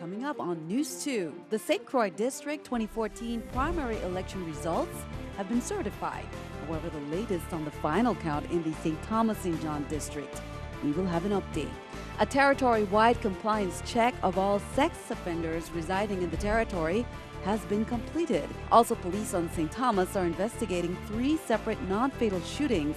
Coming up on News 2, the St. Croix District 2014 primary election results have been certified. However, the latest on the final count in the St. Thomas St. John District. We will have an update. A territory-wide compliance check of all sex offenders residing in the territory has been completed. Also, police on St. Thomas are investigating 3 separate non-fatal shootings.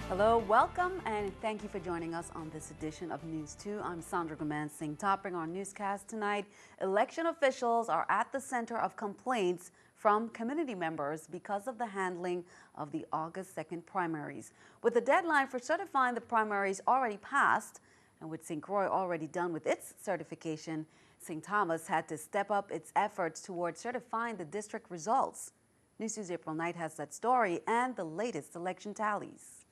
Hello, welcome, and thank you for joining us on this edition of News 2. I'm Sandra Gomansing. Topping our newscast tonight, election officials are at the center of complaints from community members because of the handling of the August 2nd primaries. With the deadline for certifying the primaries already passed, and with St. Croix already done with its certification, St. Thomas had to step up its efforts towards certifying the district results. News 2's April Knight has that story and the latest election tallies.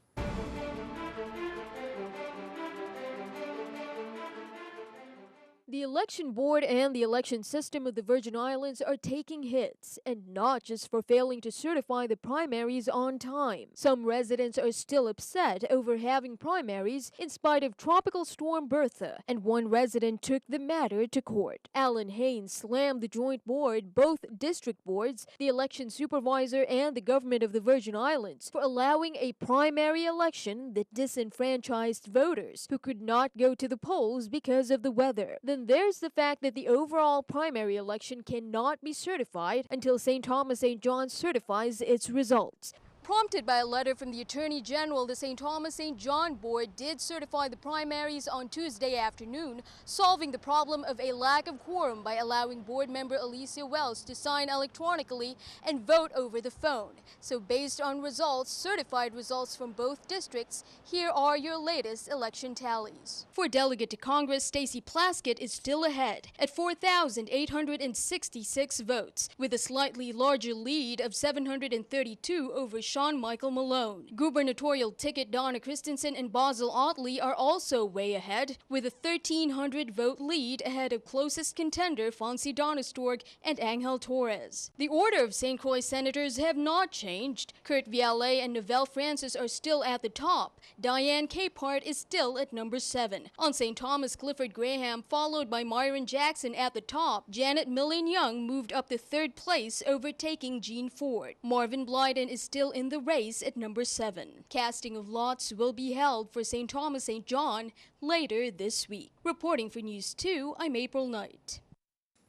The election board and the election system of the Virgin Islands are taking hits, and not just for failing to certify the primaries on time. Some residents are still upset over having primaries in spite of Tropical Storm Bertha, and one resident took the matter to court. Alan Haynes slammed the joint board, both district boards, the election supervisor, and the government of the Virgin Islands for allowing a primary election that disenfranchised voters who could not go to the polls because of the weather. Then there's the fact that the overall primary election cannot be certified until St. Thomas St. John certifies its results. Prompted by a letter from the Attorney General, the St. Thomas St. John Board did certify the primaries on Tuesday afternoon, solving the problem of a lack of quorum by allowing board member Alicia Wells to sign electronically and vote over the phone. So based on results, certified results from both districts, here are your latest election tallies. For delegate to Congress, Stacey Plaskett is still ahead at 4,866 votes, with a slightly larger lead of 732 over Sean Michael Malone. Gubernatorial ticket Donna Christensen and Basil Otley are also way ahead, with a 1,300 vote lead ahead of closest contender Fonzie Donistorg and Angel Torres. The order of St. Croix senators have not changed. Kurt Vialet and Novelle Francis are still at the top. Diane Capehart is still at number 7. On St. Thomas, Clifford Graham, followed by Myron Jackson at the top. Janet Millen Young moved up to 3rd place, overtaking Jean Ford. Marvin Blyden is still in the race at number 7. Casting of lots will be held for St. Thomas St. John later this week. Reporting for News 2, I'm April Knight.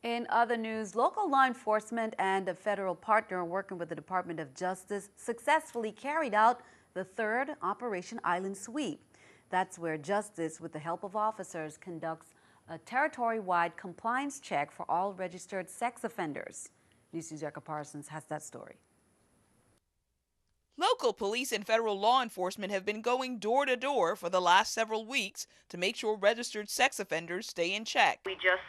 In other news, local law enforcement and a federal partner working with the Department of Justice successfully carried out the 3rd Operation Island Sweep. That's where Justice, with the help of officers, conducts a territory-wide compliance check for all registered sex offenders. News 2's Erica Parsons has that story. Local police and federal law enforcement have been going door to door for the last several weeks to make sure registered sex offenders stay in check. We just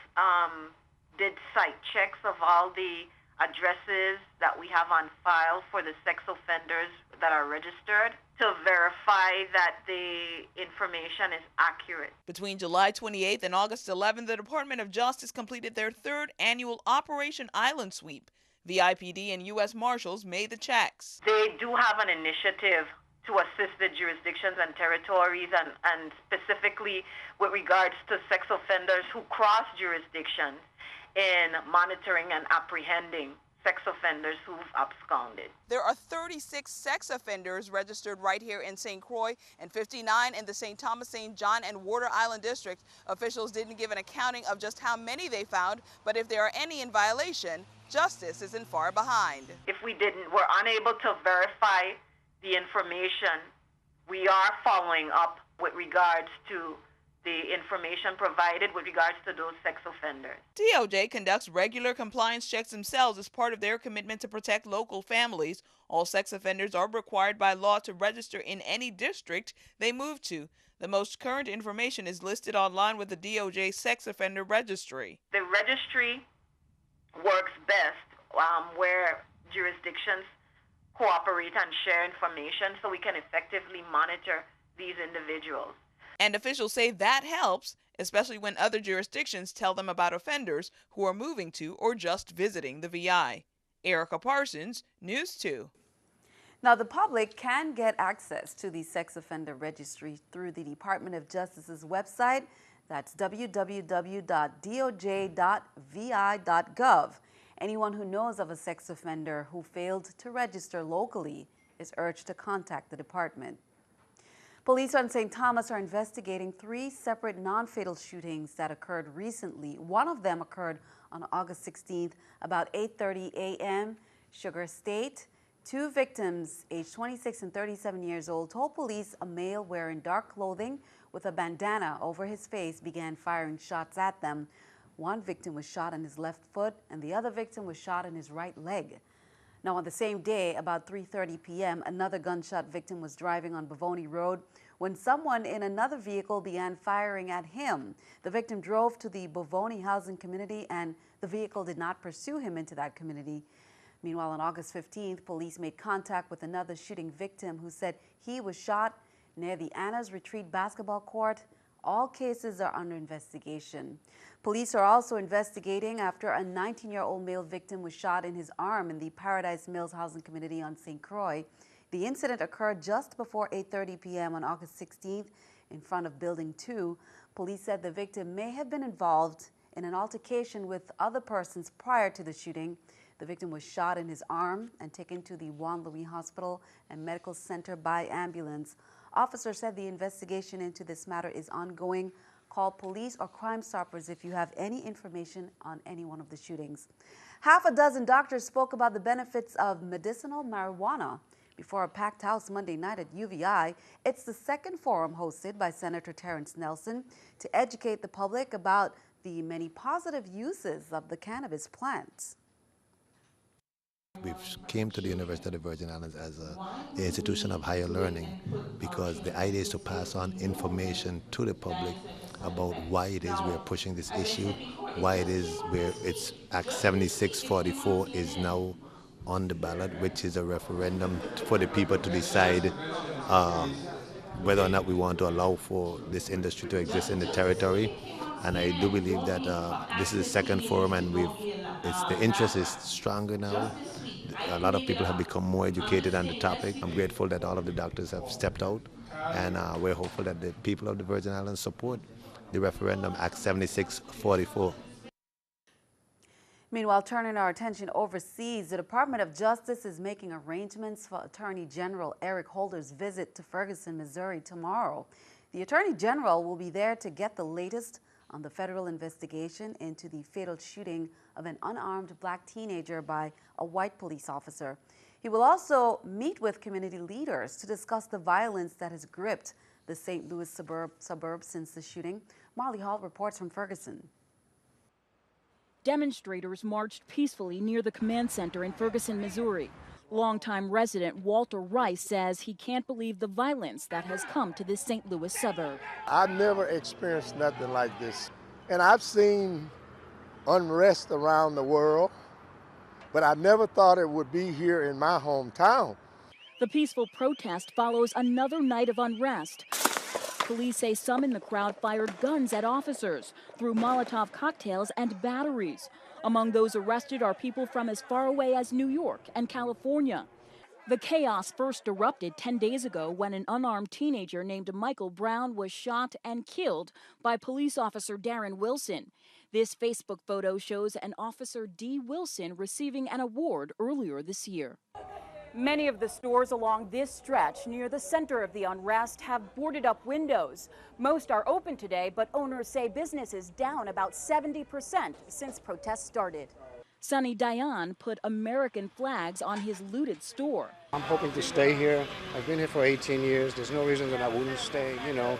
did site checks of all the addresses that we have on file for the sex offenders that are registered to verify that the information is accurate. Between July 28th and August 11th, the Department of Justice completed their 3rd annual Operation Island Sweep. VIPD and U.S. Marshals made the checks. They do have an initiative to assist the jurisdictions and territories and specifically with regards to sex offenders who cross jurisdictions in monitoring and apprehending sex offenders who've absconded. There are 36 sex offenders registered right here in St. Croix and 59 in the St. Thomas, St. John, and Water Island district. Officials didn't give an accounting of just how many they found, but if there are any in violation, justice isn't far behind. If we're unable to verify the information, we are following up with regards to the information provided with regards to those sex offenders. DOJ conducts regular compliance checks themselves as part of their commitment to protect local families. All sex offenders are required by law to register in any district they move to. The most current information is listed online with the DOJ Sex Offender Registry. The registry works best where jurisdictions cooperate and share information so we can effectively monitor these individuals. And officials say that helps, especially when other jurisdictions tell them about offenders who are moving to or just visiting the VI. Erica Parsons, News 2. Now, the public can get access to the sex offender registry through the Department of Justice's website. That's www.doj.vi.gov. Anyone who knows of a sex offender who failed to register locally is urged to contact the department. Police on St. Thomas are investigating 3 separate non-fatal shootings that occurred recently. One of them occurred on August 16th, about 8:30 a.m., Sugar State. 2 victims, aged 26 and 37 years old, told police a male wearing dark clothing with a bandana over his face began firing shots at them. One victim was shot in his left foot, and the other victim was shot in his right leg. Now, on the same day, about 3:30 p.m., another gunshot victim was driving on Bavoni Road when someone in another vehicle began firing at him. The victim drove to the Bavoni housing community, and the vehicle did not pursue him into that community. Meanwhile, on August 15th, police made contact with another shooting victim who said he was shot near the Anna's Retreat basketball court. All cases are under investigation. Police are also investigating after a 19-year-old male victim was shot in his arm in the Paradise Mills housing community on St. Croix. The incident occurred just before 8:30 p.m. on August 16th in front of Building 2. Police said the victim may have been involved in an altercation with other persons prior to the shooting. The victim was shot in his arm and taken to the Juan Louis Hospital and Medical Center by ambulance. Officers said the investigation into this matter is ongoing. Call police or Crime Stoppers if you have any information on any one of the shootings. Half a dozen doctors spoke about the benefits of medicinal marijuana before a packed house Monday night at UVI. It's the second forum hosted by Senator Terrence Nelson to educate the public about the many positive uses of the cannabis plant. We came to the University of the Virgin Islands as an institution of higher learning because the idea is to pass on information to the public about why it is we're pushing this issue, why it is where it's Act 7644 is now on the ballot, which is a referendum for the people to decide whether or not we want to allow for this industry to exist in the territory. And I do believe that this is the second forum, and the interest is stronger now. A lot of people have become more educated on the topic. I'm grateful that all of the doctors have stepped out, and we're hopeful that the people of the Virgin Islands support the referendum, Act 7644. Meanwhile, turning our attention overseas, the Department of Justice is making arrangements for Attorney General Eric Holder's visit to Ferguson, Missouri tomorrow. The Attorney General will be there to get the latest on the federal investigation into the fatal shooting of an unarmed black teenager by a white police officer. He will also meet with community leaders to discuss the violence that has gripped the St. Louis suburb since the shooting. Molly Hall reports from Ferguson. Demonstrators marched peacefully near the command center in Ferguson, Missouri. Longtime resident Walter Rice says he can't believe the violence that has come to this St. Louis suburb. I've never experienced nothing like this. And I've seen unrest around the world, but I never thought it would be here in my hometown. The peaceful protest follows another night of unrest. Police say some in the crowd fired guns at officers, threw Molotov cocktails and batteries. Among those arrested are people from as far away as New York and California. The chaos first erupted 10 days ago when an unarmed teenager named Michael Brown was shot and killed by police officer Darren Wilson. This Facebook photo shows an Officer D. Wilson receiving an award earlier this year. Many of the stores along this stretch near the center of the unrest have boarded up windows. Most are open today, but owners say business is down about 70% since protests started. Sonny Dion put American flags on his looted store. I'm hoping to stay here. I've been here for 18 years. There's no reason that I wouldn't stay. You know,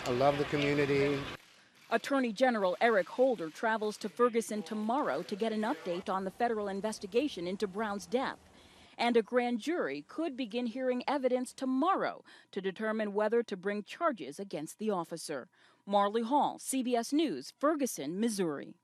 I love the community. Attorney General Eric Holder travels to Ferguson tomorrow to get an update on the federal investigation into Brown's death. And a grand jury could begin hearing evidence tomorrow to determine whether to bring charges against the officer. Marley Hall, CBS News, Ferguson, Missouri.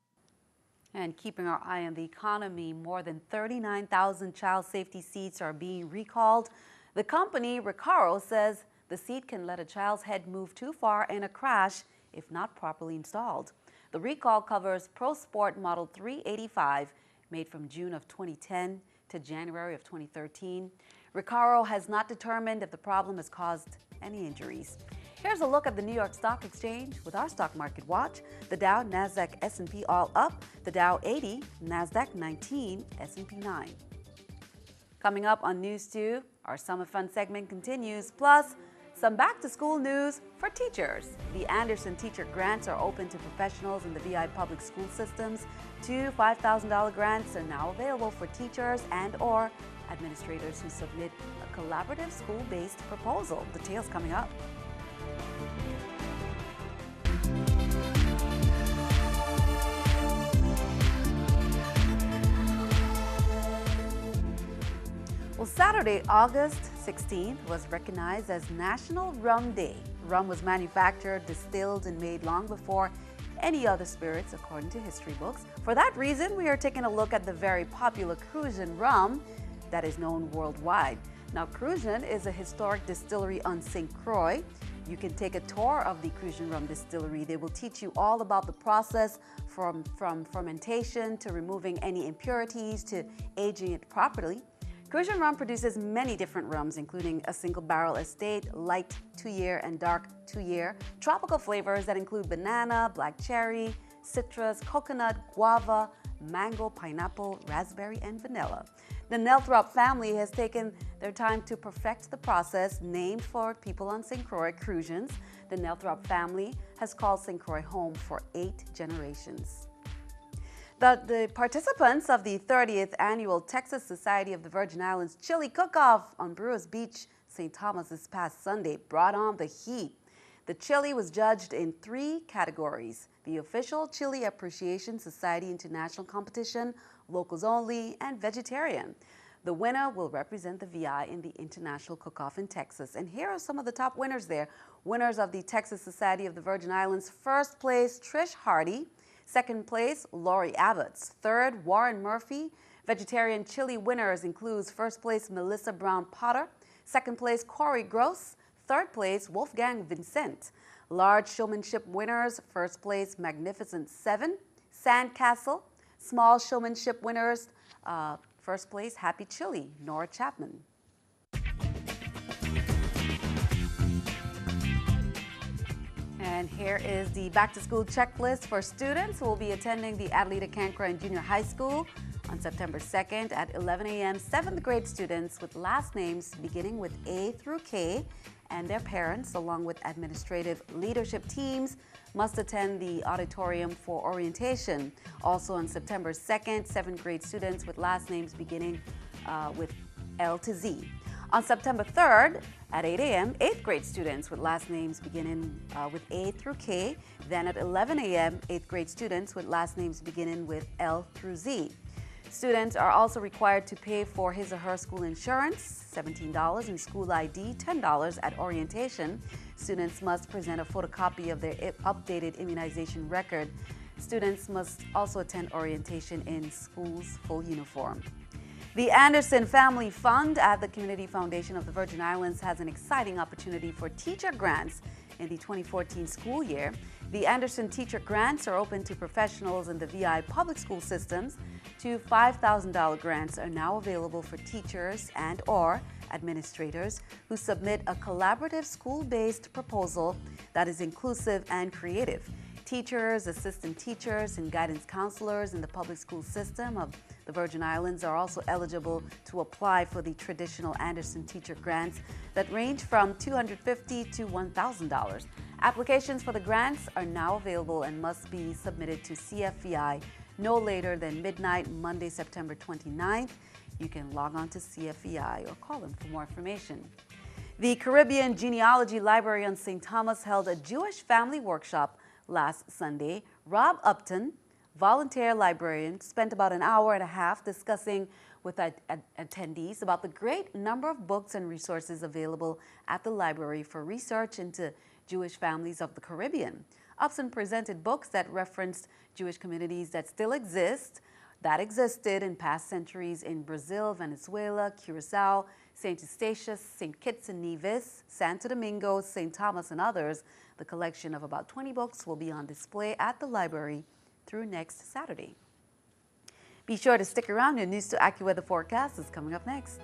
And keeping our eye on the economy, more than 39,000 child safety seats are being recalled. The company, Recaro, says the seat can let a child's head move too far in a crash if not properly installed. The recall covers Pro Sport Model 385, made from June of 2010 to January of 2013. Recaro has not determined if the problem has caused any injuries. Here's a look at the New York Stock Exchange with our stock market watch. The Dow, Nasdaq, S&P all up. The Dow 80, Nasdaq 19, S&P 9. Coming up on News 2, our Summer Fun segment continues, plus some back-to-school news for teachers. The Anderson Teacher Grants are open to professionals in the VI public school systems. Two $5,000 grants are now available for teachers and/or administrators who submit a collaborative school-based proposal. Details coming up. Well, Saturday, August 16th was recognized as National Rum Day. Rum was manufactured, distilled, and made long before any other spirits, according to history books. For that reason, we are taking a look at the very popular Cruzan Rum that is known worldwide. Now, Cruzan is a historic distillery on St. Croix. You can take a tour of the Cruzan Rum distillery. They will teach you all about the process from fermentation to removing any impurities to aging it properly. Cruzan Rum produces many different rums, including a single barrel estate, light 2-year and dark 2-year, tropical flavors that include banana, black cherry, citrus, coconut, guava, mango, pineapple, raspberry, and vanilla. The Nelthrop family has taken their time to perfect the process, named for people on St. Croix, Cruzans. The Nelthrop family has called St. Croix home for 8 generations. The participants of the 30th Annual Texas Society of the Virgin Islands Chili Cookoff on Brewers Beach, St. Thomas this past Sunday brought on the heat. The chili was judged in 3 categories: the Official Chili Appreciation Society International Competition, Locals Only, and Vegetarian. The winner will represent the VI in the International Cookoff in Texas. And here are some of the top winners there. Winners of the Texas Society of the Virgin Islands: first place, Trish Hardy. Second place, Lori Abbott's. Third, Warren Murphy. Vegetarian chili winners includes first place, Melissa Brown Potter. Second place, Corey Gross. Third place, Wolfgang Vincent. Large showmanship winners: first place, Magnificent 7, Sandcastle. Small showmanship winners, first place, Happy Chili, Nora Chapman. And here is the back-to-school checklist for students who will be attending the Adelita Cancra Junior High School on September 2nd at 11 a.m. 7th grade students with last names beginning with A through K and their parents, along with administrative leadership teams, must attend the auditorium for orientation. Also on September 2nd, 7th grade students with last names beginning with L to Z. On September 3rd at 8 a.m., 8th grade students with last names beginning with A through K. Then at 11 a.m., 8th grade students with last names beginning with L through Z. Students are also required to pay for his or her school insurance, $17, and school ID, $10 at orientation. Students must present a photocopy of their updated immunization record. Students must also attend orientation in school's full uniform. The Anderson Family Fund at the Community Foundation of the Virgin Islands has an exciting opportunity for teacher grants in the 2014 school year. The Anderson Teacher Grants are open to professionals in the VI public school systems. 2 $5,000 grants are now available for teachers and/or administrators who submit a collaborative school-based proposal that is inclusive and creative. Teachers, assistant teachers, and guidance counselors in the public school system of the Virgin Islands are also eligible to apply for the traditional Anderson Teacher Grants that range from $250 to $1,000. Applications for the grants are now available and must be submitted to CFVI no later than midnight Monday, September 29th. You can log on to CFVI or call them for more information. The Caribbean Genealogy Library on St. Thomas held a Jewish family workshop last Sunday. Rob Upton, volunteer librarian, spent about an hour and a half discussing with attendees about the great number of books and resources available at the library for research into Jewish families of the Caribbean. Upton presented books that referenced Jewish communities that still exist, that existed in past centuries in Brazil, Venezuela, Curacao, St. Eustatius, St. Kitts and Nevis, Santo Domingo, St. Thomas, and others. The collection of about 20 books will be on display at the library through next Saturday. Be sure to stick around. Your News 2 AccuWeather forecast is coming up next.